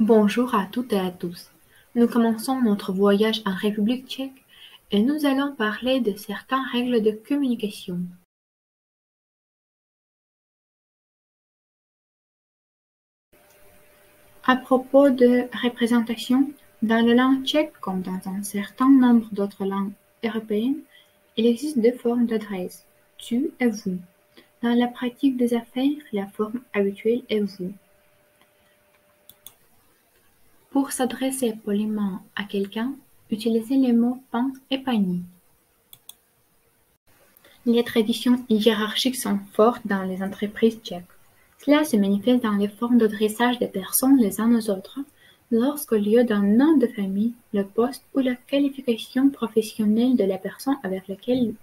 Bonjour à toutes et à tous. Nous commençons notre voyage en République tchèque et nous allons parler de certaines règles de communication. À propos de représentation, dans la langue tchèque comme dans un certain nombre d'autres langues européennes, il existe deux formes d'adresse, tu et vous. Dans la pratique des affaires, la forme habituelle est vous. Pour s'adresser poliment à quelqu'un, utilisez les mots pain et panier. Les traditions hiérarchiques sont fortes dans les entreprises tchèques. Cela se manifeste dans les formes d'adressage des personnes les uns aux autres, lorsqu'au lieu d'un nom de famille, le poste ou la qualification professionnelle de la personne avec laquelle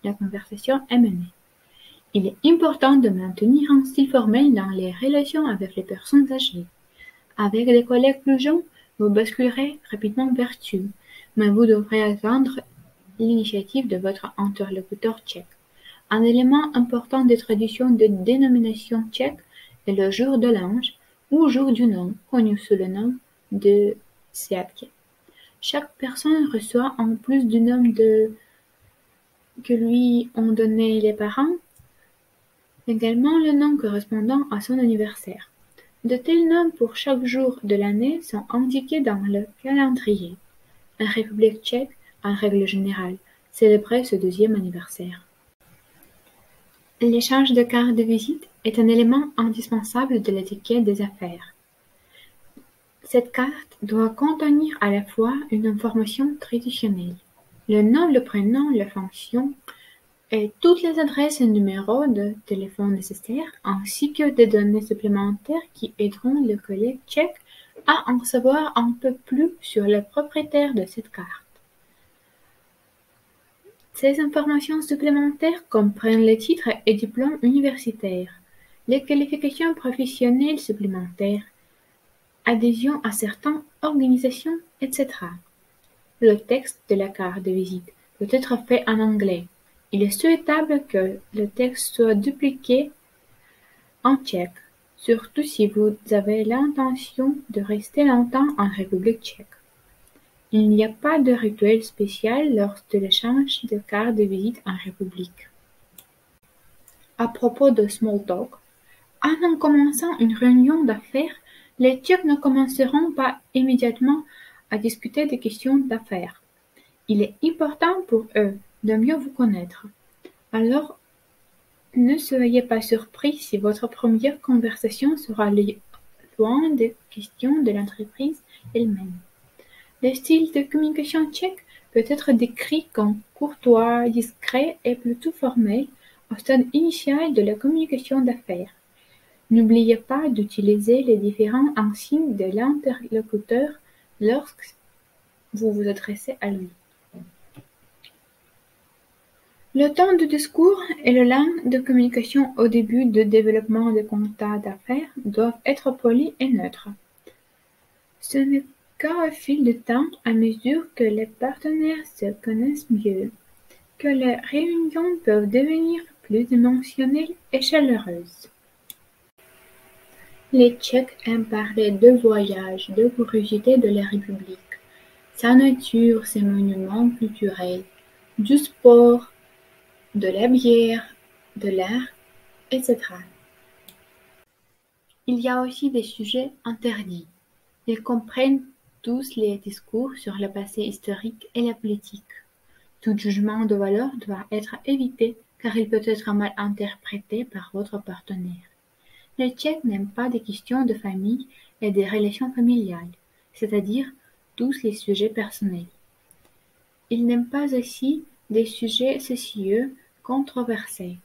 la conversation est menée. Il est important de maintenir un style formel dans les relations avec les personnes âgées. Avec des collègues plus jeunes, vous basculerez rapidement vers tu, mais vous devrez attendre l'initiative de votre interlocuteur tchèque. Un élément important des traditions de dénomination tchèque est le jour de l'an ou jour du nom, connu sous le nom de sviatek. Chaque personne reçoit en plus du nom que lui ont donné les parents, également le nom correspondant à son anniversaire. De tels noms pour chaque jour de l'année sont indiqués dans le calendrier. En République tchèque, en règle générale, célébrer ce deuxième anniversaire. L'échange de cartes de visite est un élément indispensable de l'étiquette des affaires. Cette carte doit contenir à la fois une information traditionnelle, le nom, le prénom, la fonction et toutes les adresses et numéros de téléphone nécessaires, ainsi que des données supplémentaires qui aideront le collègue tchèque à en savoir un peu plus sur le propriétaire de cette carte. Ces informations supplémentaires comprennent les titres et diplômes universitaires, les qualifications professionnelles supplémentaires, adhésion à certaines organisations, etc. Le texte de la carte de visite peut être fait en anglais. Il est souhaitable que le texte soit dupliqué en tchèque, surtout si vous avez l'intention de rester longtemps en République tchèque. Il n'y a pas de rituel spécial lors de l'échange de cartes de visite en République. À propos de small talk, en commençant une réunion d'affaires, les Tchèques ne commenceront pas immédiatement à discuter des questions d'affaires. Il est important pour eux de mieux vous connaître. Alors, ne soyez pas surpris si votre première conversation sera loin des questions de l'entreprise elle-même. Le style de communication tchèque peut être décrit comme courtois, discret et plutôt formel au stade initial de la communication d'affaires. N'oubliez pas d'utiliser les différents insignes de l'interlocuteur lorsque vous vous adressez à lui. Le ton de discours et la langue de communication au début du développement de contacts d'affaires doivent être polis et neutres. Ce n'est qu'au fil du temps, à mesure que les partenaires se connaissent mieux, que les réunions peuvent devenir plus émotionnelles et chaleureuses. Les Tchèques aiment parler de voyages, de curiosités de la République, sa nature, ses monuments culturels, du sport, de la bière, de l'art, etc. Il y a aussi des sujets interdits. Ils comprennent tous les discours sur le passé historique et la politique. Tout jugement de valeur doit être évité car il peut être mal interprété par votre partenaire. Les Tchèques n'aiment pas des questions de famille et des relations familiales, c'est-à-dire tous les sujets personnels. Ils n'aiment pas aussi des sujets sociaux controversés.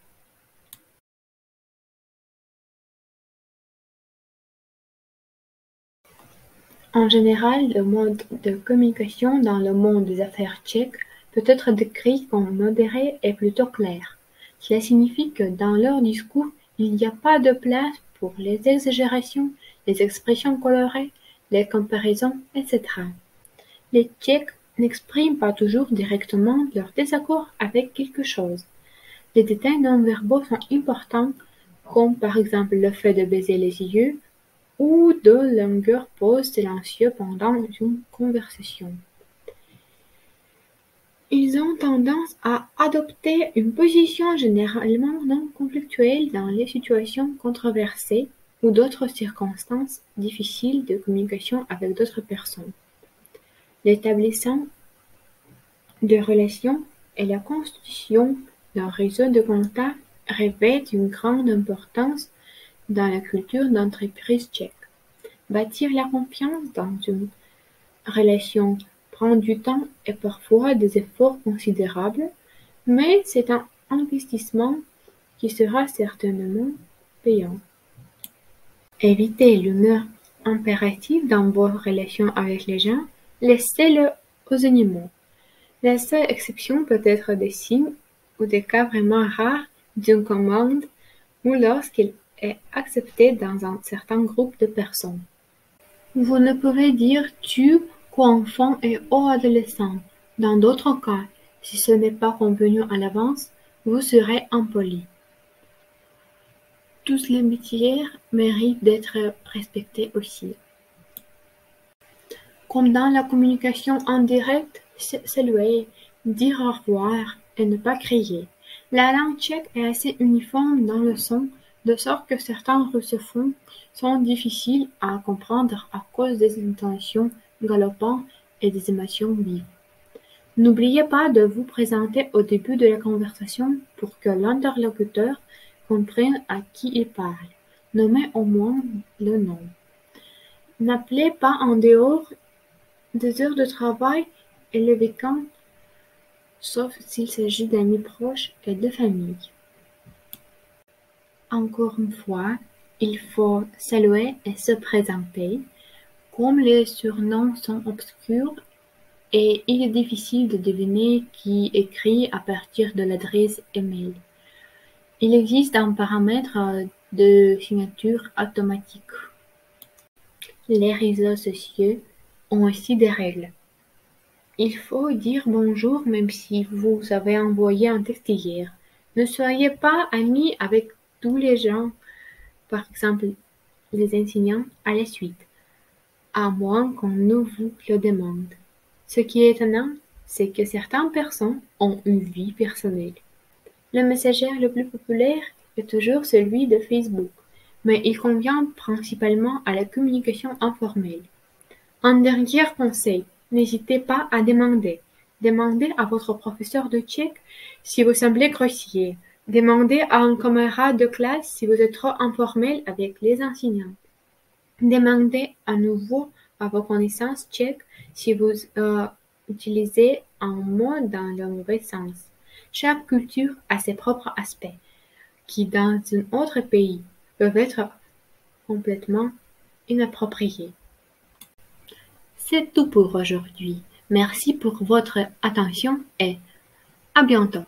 En général, le mode de communication dans le monde des affaires tchèques peut être décrit comme modéré et plutôt clair. Cela signifie que dans leur discours, il n'y a pas de place pour les exagérations, les expressions colorées, les comparaisons, etc. Les Tchèques n'expriment pas toujours directement leur désaccord avec quelque chose. Les détails non verbaux sont importants, comme par exemple le fait de baiser les yeux ou de longueurs pauses silencieuses pendant une conversation. Ils ont tendance à adopter une position généralement non conflictuelle dans les situations controversées ou d'autres circonstances difficiles de communication avec d'autres personnes. L'établissement de relations et la constitution d'un réseau de contacts revêtent une grande importance dans la culture d'entreprise tchèque. Bâtir la confiance dans une relation prend du temps et parfois des efforts considérables, mais c'est un investissement qui sera certainement payant. Évitez l'humeur impérative dans vos relations avec les gens, laissez-le aux animaux. La seule exception peut être des signes ou des cas vraiment rares d'une commande ou lorsqu'il est accepté dans un certain groupe de personnes. Vous ne pouvez dire tu qu'aux enfants et aux adolescents. Dans d'autres cas, si ce n'est pas convenu à l'avance, vous serez impoli. Tous les métiers méritent d'être respectés aussi. Comme dans la communication en direct, saluer, dire au revoir et ne pas crier. La langue tchèque est assez uniforme dans le son, de sorte que certains russophones sont difficiles à comprendre à cause des intonations galopantes et des émotions vives. N'oubliez pas de vous présenter au début de la conversation pour que l'interlocuteur comprenne à qui il parle. Nommez au moins le nom. N'appelez pas en dehors des heures de travail et le week-end, sauf s'il s'agit d'amis proches et de famille. Encore une fois, il faut saluer et se présenter. Comme les surnoms sont obscurs et il est difficile de deviner qui écrit à partir de l'adresse email, il existe un paramètre de signature automatique. Les réseaux sociaux ont aussi des règles. Il faut dire bonjour même si vous avez envoyé un texte hier. Ne soyez pas amis avec tous les gens, par exemple les enseignants à la suite, à moins qu'on ne vous le demande. Ce qui est étonnant, c'est que certaines personnes ont une vie personnelle. Le messager le plus populaire est toujours celui de Facebook, mais il convient principalement à la communication informelle. Un dernier conseil, n'hésitez pas à demander. Demandez à votre professeur de tchèque si vous semblez grossier. Demandez à un camarade de classe si vous êtes trop informel avec les enseignants. Demandez à nouveau à vos connaissances tchèques si vous utilisez un mot dans le mauvais sens. Chaque culture a ses propres aspects, qui dans un autre pays peuvent être complètement inappropriés. C'est tout pour aujourd'hui. Merci pour votre attention et à bientôt.